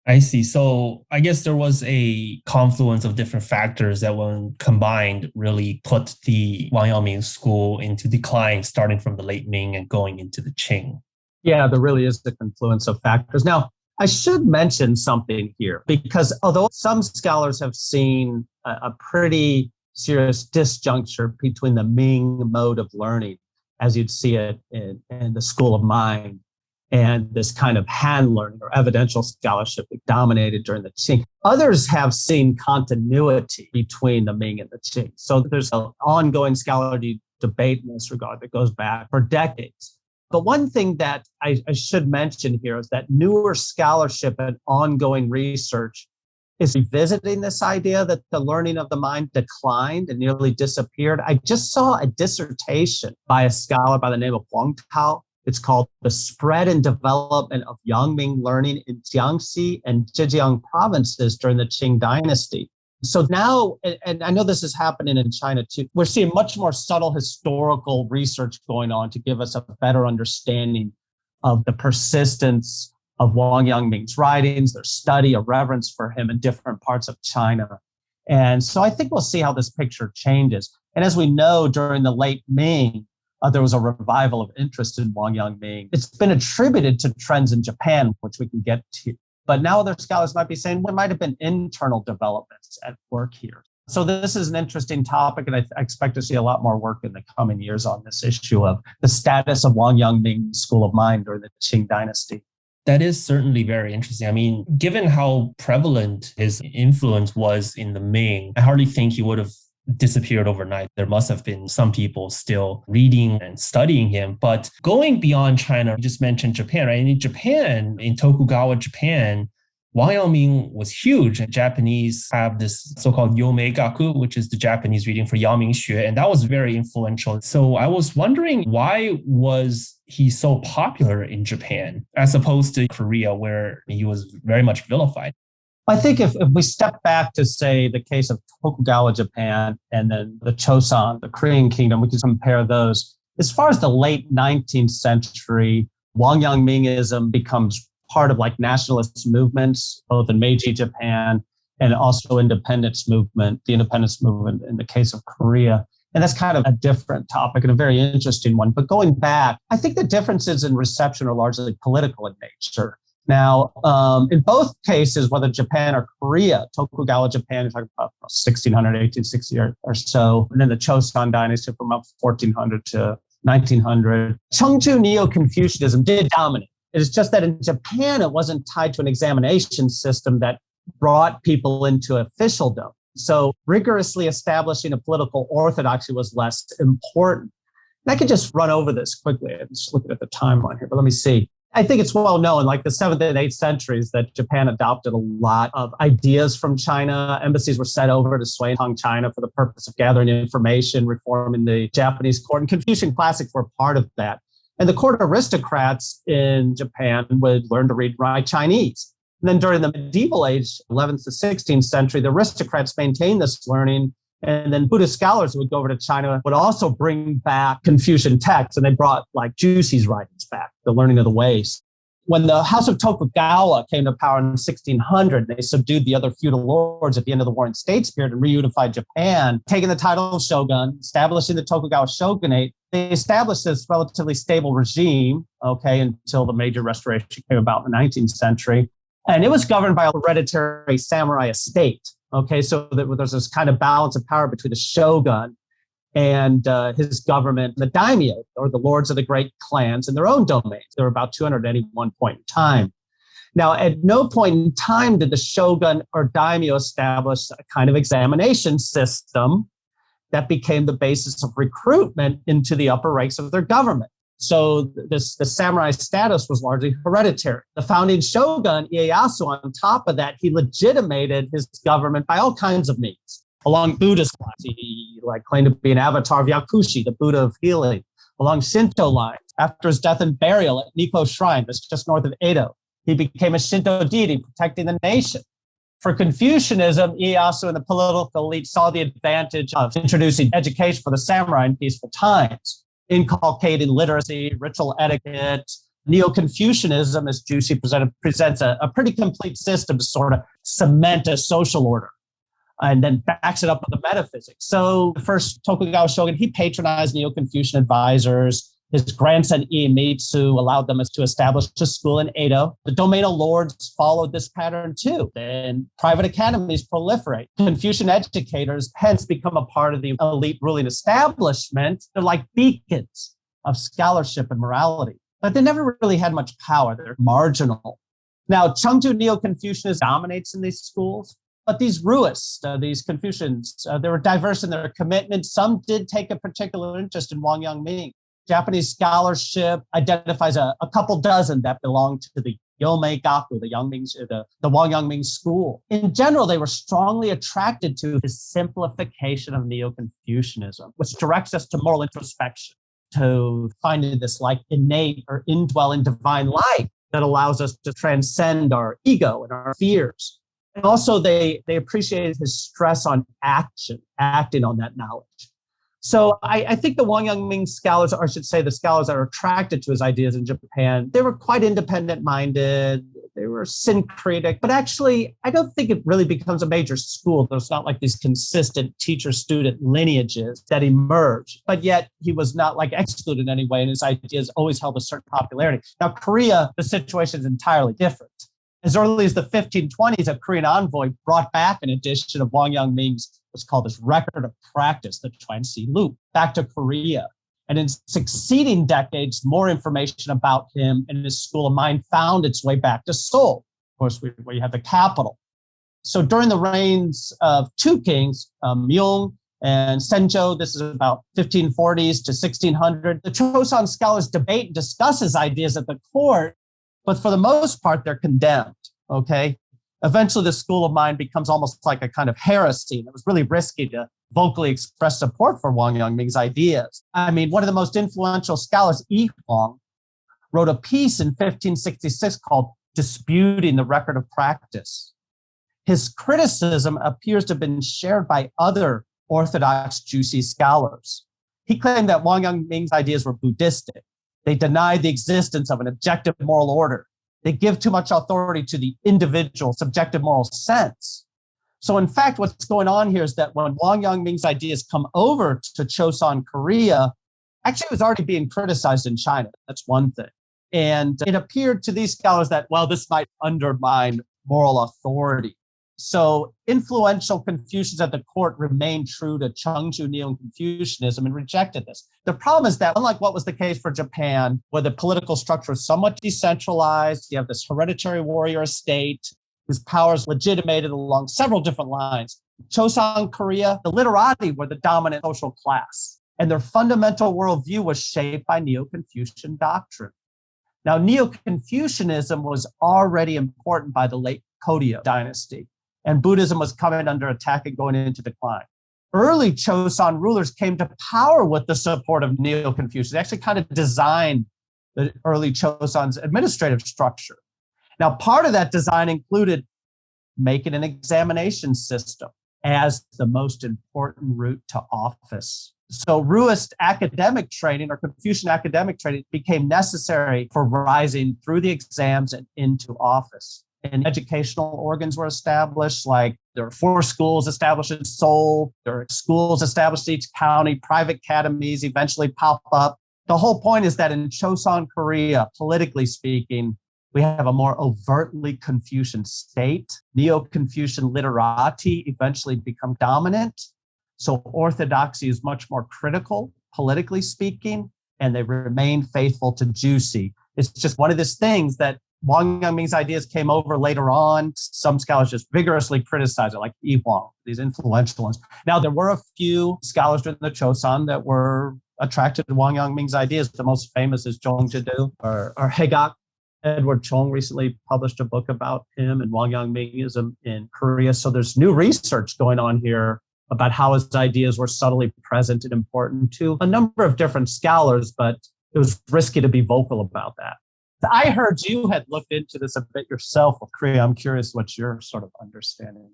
Speaker 1: I see. So I guess there was a confluence of different factors that, when combined, really put the Wang Yangming school into decline, starting from the late Ming and going into the Qing.
Speaker 2: Yeah, there really is the confluence of factors. Now, I should mention something here, because although some scholars have seen a pretty serious disjuncture between the Ming mode of learning, as you'd see it in the school of mind, and this kind of hand learning or evidential scholarship that dominated during the Qing. Others have seen continuity between the Ming and the Qing. So there's an ongoing scholarly debate in this regard that goes back for decades. But one thing that I should mention here is that newer scholarship and ongoing research is revisiting this idea that the learning of the mind declined and nearly disappeared. I just saw a dissertation by a scholar by the name of Wang Tao. It's called The Spread and Development of Yangming Learning in Jiangxi and Zhejiang provinces during the Qing Dynasty. So now, and I know this is happening in China too, we're seeing much more subtle historical research going on to give us a better understanding of the persistence of Wang Yangming's writings, their study, a reverence for him in different parts of China. And so I think we'll see how this picture changes. And as we know, during the late Ming, there was a revival of interest in Wang Yangming. It's been attributed to trends in Japan, which we can get to. But now other scholars might be saying there might have been internal developments at work here. So this is an interesting topic, and I expect to see a lot more work in the coming years on this issue of the status of Wang Yangming's school of mind during the Qing Dynasty.
Speaker 1: That is certainly very interesting. I mean, given how prevalent his influence was in the Ming, I hardly think he would have disappeared overnight. There must have been some people still reading and studying him. But going beyond China, you just mentioned Japan, right? And in Japan, in Tokugawa Japan, Wang Yangming was huge. Japanese have this so-called Yomei Gaku, which is the Japanese reading for Yangming Xue, and that was very influential. So I was wondering, why was he so popular in Japan as opposed to Korea, where he was very much vilified?
Speaker 2: I think if we step back to, say, the case of Tokugawa Japan and then the Choson, the Korean kingdom, we can compare those. As far as the late 19th century, Wang Yangmingism becomes part of like nationalist movements, both in Meiji Japan and also independence movement, the independence movement in the case of Korea. And that's kind of a different topic and a very interesting one. But going back, I think the differences in reception are largely political in nature. Now, in both cases, whether Japan or Korea, Tokugawa Japan, you're talking about 1600, 1860 or so, and then the Choson dynasty from about 1400 to 1900, Chengju Neo-Confucianism did dominate. It's just that in Japan, it wasn't tied to an examination system that brought people into officialdom. So rigorously establishing a political orthodoxy was less important. And I could just run over this quickly. I'm just looking at the timeline here, but let me see. I think it's well known, like the 7th and 8th centuries, that Japan adopted a lot of ideas from China. Embassies were sent over to Sui-Tong, China for the purpose of gathering information, reforming the Japanese court, and Confucian classics were part of that. And the court aristocrats in Japan would learn to read and write Chinese. And then during the medieval age, 11th to 16th century, the aristocrats maintained this learning. And then Buddhist scholars who would go over to China would also bring back Confucian texts, and they brought like Jusi's writings back, the learning of the ways. When the House of Tokugawa came to power in 1600, they subdued the other feudal lords at the end of the Warring States period and reunified Japan, taking the title of shogun, establishing the Tokugawa shogunate. They established this relatively stable regime, until the major restoration came about in the 19th century. And it was governed by a hereditary samurai estate. So there's this kind of balance of power between the shogun and his government, the daimyo, or the lords of the great clans in their own domains. There were about 200 at any one point in time. Now, at no point in time did the shogun or daimyo establish a kind of examination system that became the basis of recruitment into the upper ranks of their government. So the samurai status was largely hereditary. The founding shogun, Ieyasu, on top of that, he legitimated his government by all kinds of means. Along Buddhist lines, he claimed to be an avatar of Yakushi, the Buddha of healing. Along Shinto lines, after his death and burial at Nikko Shrine, that's just north of Edo, he became a Shinto deity protecting the nation. For Confucianism, Ieyasu and the political elite saw the advantage of introducing education for the samurai in peaceful times, inculcating literacy, ritual etiquette. Neo-Confucianism, as Juicy presents a pretty complete system to sort of cement a social order, and then backs it up with the metaphysics. So the first Tokugawa shogun, he patronized Neo-Confucian advisors. His grandson Iemitsu allowed them to establish a school in Edo. The domain of lords followed this pattern too, and private academies proliferate. Confucian educators hence become a part of the elite ruling establishment. They're like beacons of scholarship and morality, but they never really had much power. They're marginal. Now, Chengdu Neo-Confucianism dominates in these schools. But these Ruists, these Confucians, they were diverse in their commitment. Some did take a particular interest in Wang Yangming. Japanese scholarship identifies a couple dozen that belonged to the Yomei Gaku, the Wang Yangming school. In general, they were strongly attracted to the simplification of Neo-Confucianism, which directs us to moral introspection, to finding this innate or indwelling divine light that allows us to transcend our ego and our fears. And also, they appreciated his stress on acting on that knowledge. So I think the Wang Yangming scholars, or I should say the scholars that are attracted to his ideas in Japan, they were quite independent-minded. They were syncretic. But actually, I don't think it really becomes a major school. There's not these consistent teacher-student lineages that emerge. But yet, he was not excluded in any way, and his ideas always held a certain popularity. Now, Korea, the situation is entirely different. As early as the 1520s, a Korean envoy brought back an edition of Wang Yangming's what's called his record of practice, the Chuanxi Loop, back to Korea. And in succeeding decades, more information about him and his school of mind found its way back to Seoul, of course, where you have the capital. So during the reigns of two kings, Myung and Senjo, this is about 1540s to 1600, the Choson scholars debate and discuss his ideas at the court, but for the most part, they're condemned, Eventually, the school of mind becomes almost like a kind of heresy, and it was really risky to vocally express support for Wang Yangming's ideas. I mean, one of the most influential scholars, Yi Huang, wrote a piece in 1566 called Disputing the Record of Practice. His criticism appears to have been shared by other Orthodox Juicy scholars. He claimed that Wang Yangming's ideas were Buddhistic. They denied the existence of an objective moral order. They give too much authority to the individual subjective moral sense. So in fact, what's going on here is that when Wang Yangming's ideas come over to Choson, Korea, actually it was already being criticized in China. That's one thing. And it appeared to these scholars that, this might undermine moral authority. So influential Confucians at the court remained true to Chengdu Neo-Confucianism and rejected this. The problem is that, unlike what was the case for Japan, where the political structure is somewhat decentralized, you have this hereditary warrior estate whose power is legitimated along several different lines. Choson, Korea, the literati were the dominant social class, and their fundamental worldview was shaped by Neo-Confucian doctrine. Now, Neo-Confucianism was already important by the late Ming Dynasty, and Buddhism was coming under attack and going into decline. Early Choson rulers came to power with the support of Neo-Confucius. They actually kind of designed the early Choson's administrative structure. Now, part of that design included making an examination system as the most important route to office. So Ruist academic training or Confucian academic training became necessary for rising through the exams and into office. And educational organs were established, like there are 4 schools established in Seoul, there are schools established in each county, private academies eventually pop up. The whole point is that in Choson, Korea, politically speaking, we have a more overtly Confucian state. Neo-Confucian literati eventually become dominant. So orthodoxy is much more critical, politically speaking, and they remain faithful to Jusi. It's just one of these things that Wang Yangming's ideas came over later on. Some scholars just vigorously criticize it, like Yi Huang, these influential ones. Now, there were a few scholars during the Choson that were attracted to Wang Yangming's ideas. The most famous is Zhong Zhidu or Haegak. Edward Chong recently published a book about him and Wang Yangmingism in Korea. So there's new research going on here about how his ideas were subtly present and important to a number of different scholars, but it was risky to be vocal about that. I heard you had looked into this a bit yourself with Korea. I'm curious what your sort of understanding.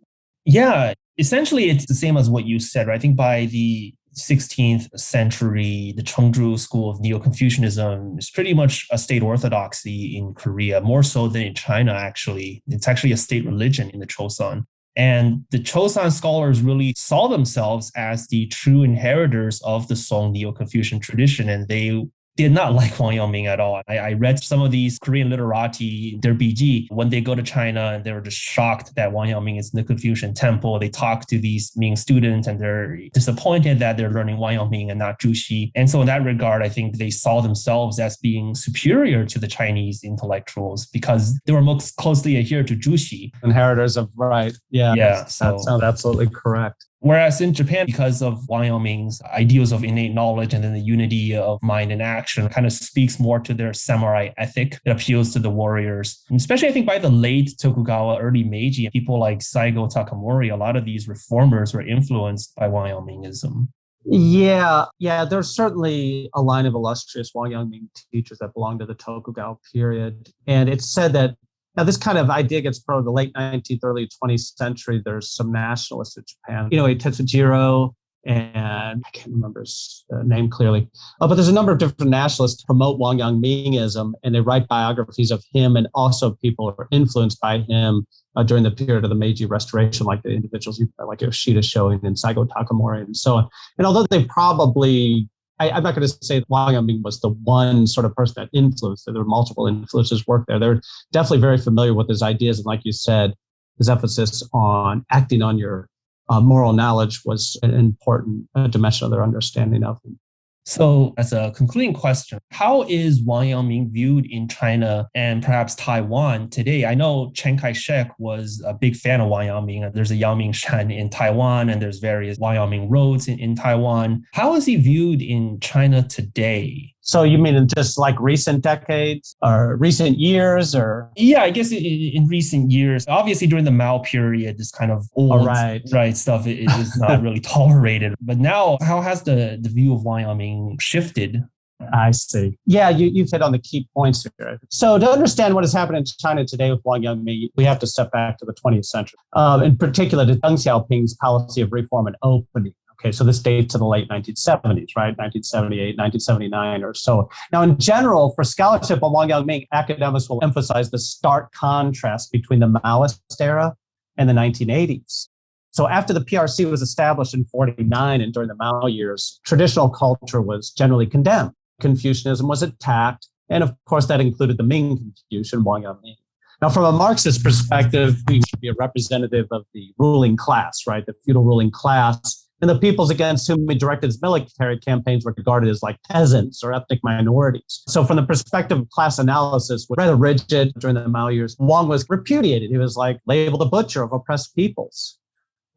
Speaker 1: Yeah, essentially it's the same as what you said, right? I think by the 16th century, the Chengzhu school of Neo-Confucianism is pretty much a state orthodoxy in Korea, more so than in China, actually. It's actually a state religion in the Choson. And the Choson scholars really saw themselves as the true inheritors of the Song Neo-Confucian tradition, and they did not like Wang Yangming at all. I read some of these Korean literati, their BG, when they go to China, and they were just shocked that Wang Yangming is in the Confucian temple. They talk to these Ming students, and they're disappointed that they're learning Wang Yangming and not Juxi. And so in that regard, I think they saw themselves as being superior to the Chinese intellectuals because they were most closely adhered to Juxi.
Speaker 2: Inheritors of right. Yeah,
Speaker 1: that
Speaker 2: sounds absolutely correct.
Speaker 1: Whereas in Japan, because of Wang Yangming's ideals of innate knowledge and then the unity of mind and action, kind of speaks more to their samurai ethic. It appeals to the warriors. And especially, I think, by the late Tokugawa, early Meiji, people like Saigo Takamori, a lot of these reformers were influenced by Wang Yangmingism.
Speaker 2: Yeah, there's certainly a line of illustrious Wang Yangming teachers that belong to the Tokugawa period. And it's said that now, this kind of idea gets brought in the late 19th, early 20th century. There's some nationalists in Japan, Tetsujiro, and I can't remember his name clearly. But there's a number of different nationalists promote Wang Yangmingism, and they write biographies of him, and also people who are influenced by him during the period of the Meiji Restoration, like the individuals like Yoshida Shoin and Saigo Takamori and so on. And although they probably I'm not going to say Wang Yangming was the one sort of person that influenced. There were multiple influences work there. They're definitely very familiar with his ideas. And like you said, his emphasis on acting on your moral knowledge was an important dimension of their understanding of him.
Speaker 1: So as a concluding question, how is Wang Yangming viewed in China and perhaps Taiwan today? I know Chiang Kai-shek was a big fan of Wang Yangming. There's a Yangming Shan in Taiwan, and there's various Wang Yangming roads in Taiwan. How is he viewed in China today?
Speaker 2: So you mean in just like recent decades or recent years or?
Speaker 1: Yeah, I guess in recent years, obviously during the Mao period, this kind of old stuff is not really tolerated. But now, how has the view of Wang Yangming shifted?
Speaker 2: I see. Yeah, you've hit on the key points here. So to understand what has happened in China today with Wang Yangming, we have to step back to the 20th century. In particular, to Deng Xiaoping's policy of reform and opening. Okay, so this dates to the late 1970s, right? 1978, 1979 or so. Now, in general, for scholarship on Wang Yangming, academics will emphasize the stark contrast between the Maoist era and the 1980s. So after the PRC was established in 49 and during the Mao years, traditional culture was generally condemned. Confucianism was attacked. And of course, that included the Ming Confucian, Wang Yangming. Now, from a Marxist perspective, we should be a representative of the ruling class, right? The feudal ruling class. And the peoples against whom he directed his military campaigns were regarded as like peasants or ethnic minorities. So from the perspective of class analysis, was rather rigid during the Mao years. Wang was repudiated. He was like labeled a butcher of oppressed peoples.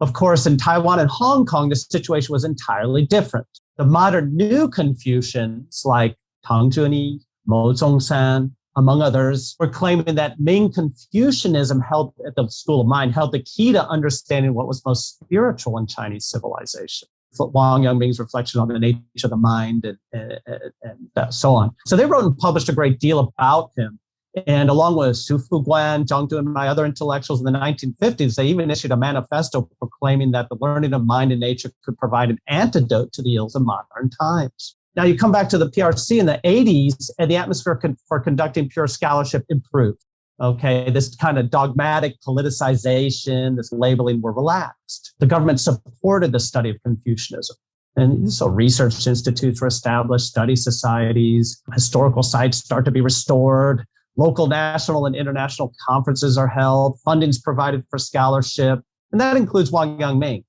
Speaker 2: Of course, in Taiwan and Hong Kong, the situation was entirely different. The modern new Confucians like Tang Zhuni, Mo Zhongshan, among others, were claiming that Ming Confucianism held at the school of mind, held the key to understanding what was most spiritual in Chinese civilization. Wang Yangming's reflection on the nature of the mind and so on. So they wrote and published a great deal about him. And along with Su Fuguan, Zhang Du, and my other intellectuals in the 1950s, they even issued a manifesto proclaiming that the learning of mind and nature could provide an antidote to the ills of modern times. Now you come back to the PRC in the 80s, and the atmosphere for conducting pure scholarship improved. Okay, this kind of dogmatic politicization, this labeling were relaxed. The government supported the study of Confucianism. And so research institutes were established, study societies, historical sites start to be restored, local, national, and international conferences are held, funding is provided for scholarship, and that includes Wang Yangming.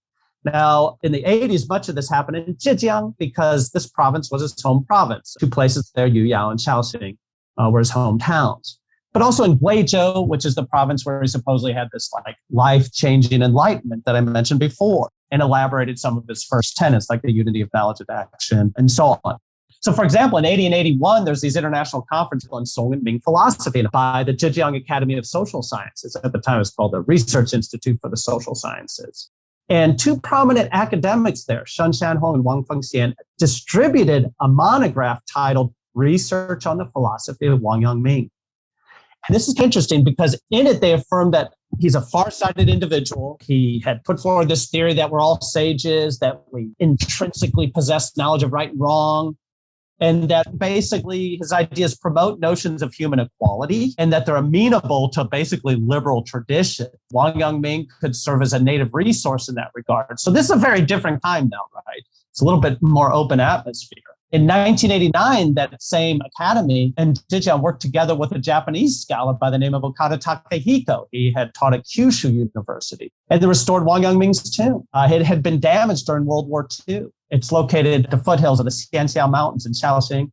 Speaker 2: Now, in the 80s, much of this happened in Zhejiang because this province was his home province. Two places there, Yuyao and Shaoxing, were his hometowns. But also in Guizhou, which is the province where he supposedly had this like life-changing enlightenment that I mentioned before, and elaborated some of his first tenets, like the unity of knowledge and action, and so on. So, for example, in 80 and 81, there's these international conferences on Song and Ming philosophy by the Zhejiang Academy of Social Sciences. At the time, it was called the Research Institute for the Social Sciences. And two prominent academics there, Shen Shanhong and Wang Fengxian, distributed a monograph titled Research on the Philosophy of Wang Yangming. And this is interesting because in it, they affirmed that he's a far-sighted individual. He had put forward this theory that we're all sages, that we intrinsically possess knowledge of right and wrong, and that basically his ideas promote notions of human equality and that they're amenable to basically liberal tradition. Wang Yangming could serve as a native resource in that regard. So this is a very different time now, right? It's a little bit more open atmosphere. In 1989, that same academy and Zhejiang worked together with a Japanese scholar by the name of Okada Takehiko. He had taught at Kyushu University. And they restored Wang Yangming's tomb. It had been damaged during World War II. It's located at the foothills of the Xianxiao Mountains in Shaoxing.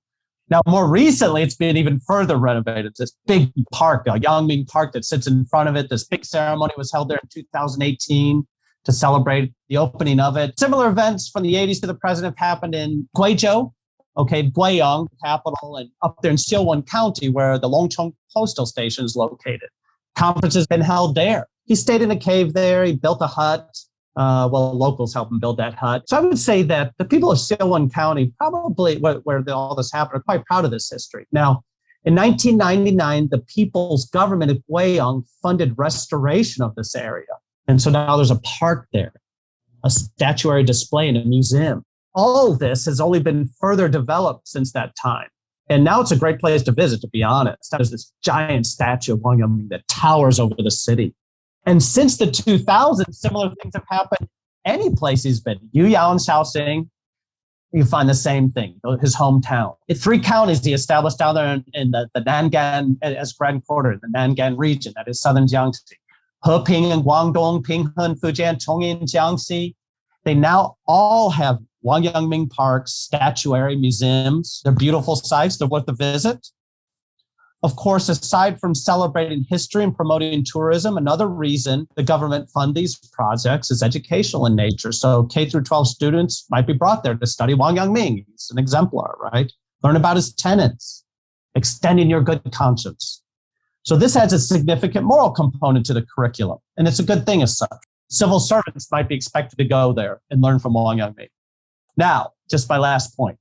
Speaker 2: Now, more recently, it's been even further renovated. This big park, Yangming Park that sits in front of it. This big ceremony was held there in 2018 to celebrate the opening of it. Similar events from the 80s to the present have happened in Guizhou, Guiyang, capital, and up there in Xiuwen County, where the Longcheng Postal Station is located. Conferences have been held there. He stayed in a cave there. He built a hut. Locals helped him build that hut. So I would say that the people of Xiuwen County, probably where all this happened, are quite proud of this history. Now, in 1999, the People's Government of Guiyang funded restoration of this area. And so now there's a park there, a statuary display, and a museum. All of this has only been further developed since that time. And now it's a great place to visit, to be honest. There's this giant statue of Wang Yangming that towers over the city. And since the 2000s, similar things have happened any place he's been. Yuyao and Shaoxing, you find the same thing, his hometown. In 3 counties he established down there in the Nangan as Grand Quarter, the Nangan region, that is southern Jiangxi. Heping and Guangdong, Pinghen, Fujian, Chongqing, Jiangxi. They now all have Wang Yangming parks, statuary, museums. They're beautiful sites. They're worth a visit. Of course, aside from celebrating history and promoting tourism, another reason the government fund these projects is educational in nature. So K through 12 students might be brought there to study Wang Yangming. He's an exemplar, right? Learn about his tenets, extending your good conscience. So this adds a significant moral component to the curriculum, and it's a good thing as such. Civil servants might be expected to go there and learn from Wang Yangming. Now, just my last point.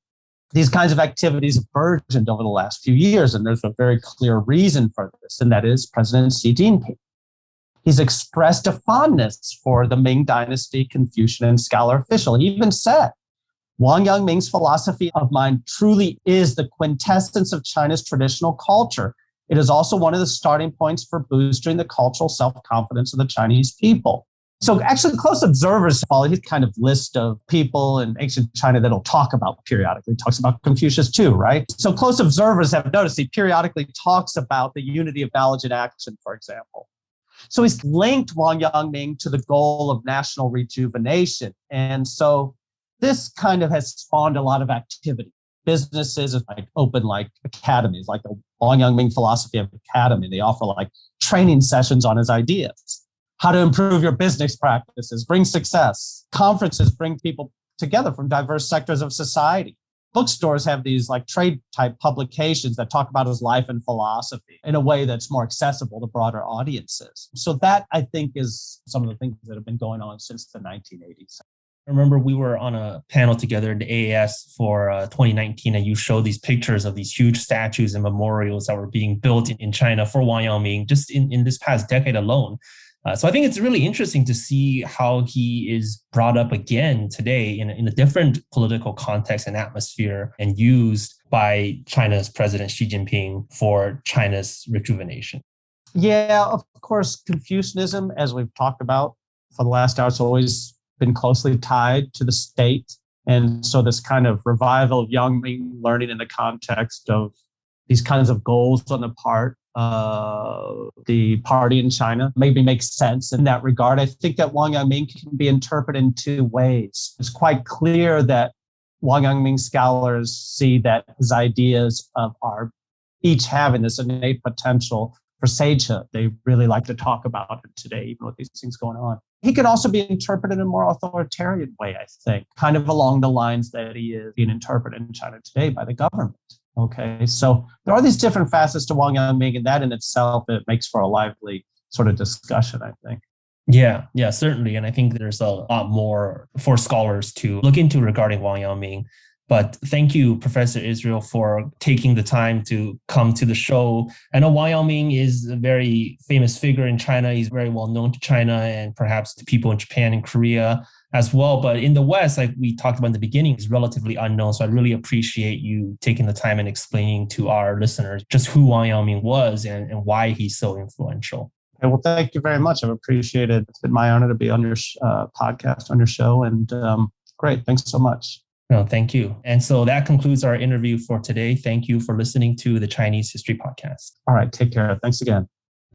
Speaker 2: These kinds of activities have burgeoned over the last few years, and there's a very clear reason for this, and that is President Xi Jinping. He's expressed a fondness for the Ming Dynasty Confucian and scholar official. He even said, Wang Yangming's philosophy of mind truly is the quintessence of China's traditional culture. It is also one of the starting points for boosting the cultural self-confidence of the Chinese people. So actually, close observers follow his kind of list of people in ancient China that he'll talk about periodically. He talks about Confucius too, right? So close observers have noticed he periodically talks about the unity of knowledge and action, for example. So he's linked Wang Yangming to the goal of national rejuvenation. And so this kind of has spawned a lot of activity. Businesses open academies, like the Wang Yangming Philosophy Academy. They offer training sessions on his ideas. How to improve your business practices, bring success. Conferences bring people together from diverse sectors of society. Bookstores have these trade type publications that talk about his life and philosophy in a way that's more accessible to broader audiences. So that, I think, is some of the things that have been going on since the 1980s.
Speaker 1: I remember we were on a panel together in the AAS for 2019, and you showed these pictures of these huge statues and memorials that were being built in China for Wang Yangming just in this past decade alone. So I think it's really interesting to see how he is brought up again today in a different political context and atmosphere and used by China's President Xi Jinping for China's rejuvenation.
Speaker 2: Yeah, of course, Confucianism, as we've talked about for the last hour, it's always been closely tied to the state. And so this kind of revival of Yangming learning in the context of these kinds of goals on the part of the party in China maybe makes sense in that regard. I think that Wang Yangming can be interpreted in two ways. It's quite clear that Wang Yangming scholars see that his ideas are each having this innate potential for sagehood. They really like to talk about it today, even with these things going on. He could also be interpreted in a more authoritarian way, I think, kind of along the lines that he is being interpreted in China today by the government. Okay, so there are these different facets to Wang Yangming, and that in itself, it makes for a lively sort of discussion, I think.
Speaker 1: Yeah, certainly. And I think there's a lot more for scholars to look into regarding Wang Yangming. But thank you, Professor Israel, for taking the time to come to the show. I know Wang Yangming is a very famous figure in China. He's very well known to China and perhaps to people in Japan and Korea as well. But in the West, like we talked about in the beginning, is relatively unknown. So I really appreciate you taking the time and explaining to our listeners just who Wang Yangming was and why he's so influential.
Speaker 2: Okay, well, thank you very much. I've appreciated it. It's been my honor to be on your podcast, on your show. And great. Thanks so much.
Speaker 1: No, thank you. And so that concludes our interview for today. Thank you for listening to the Chinese History Podcast.
Speaker 2: All right. Take care. Thanks again.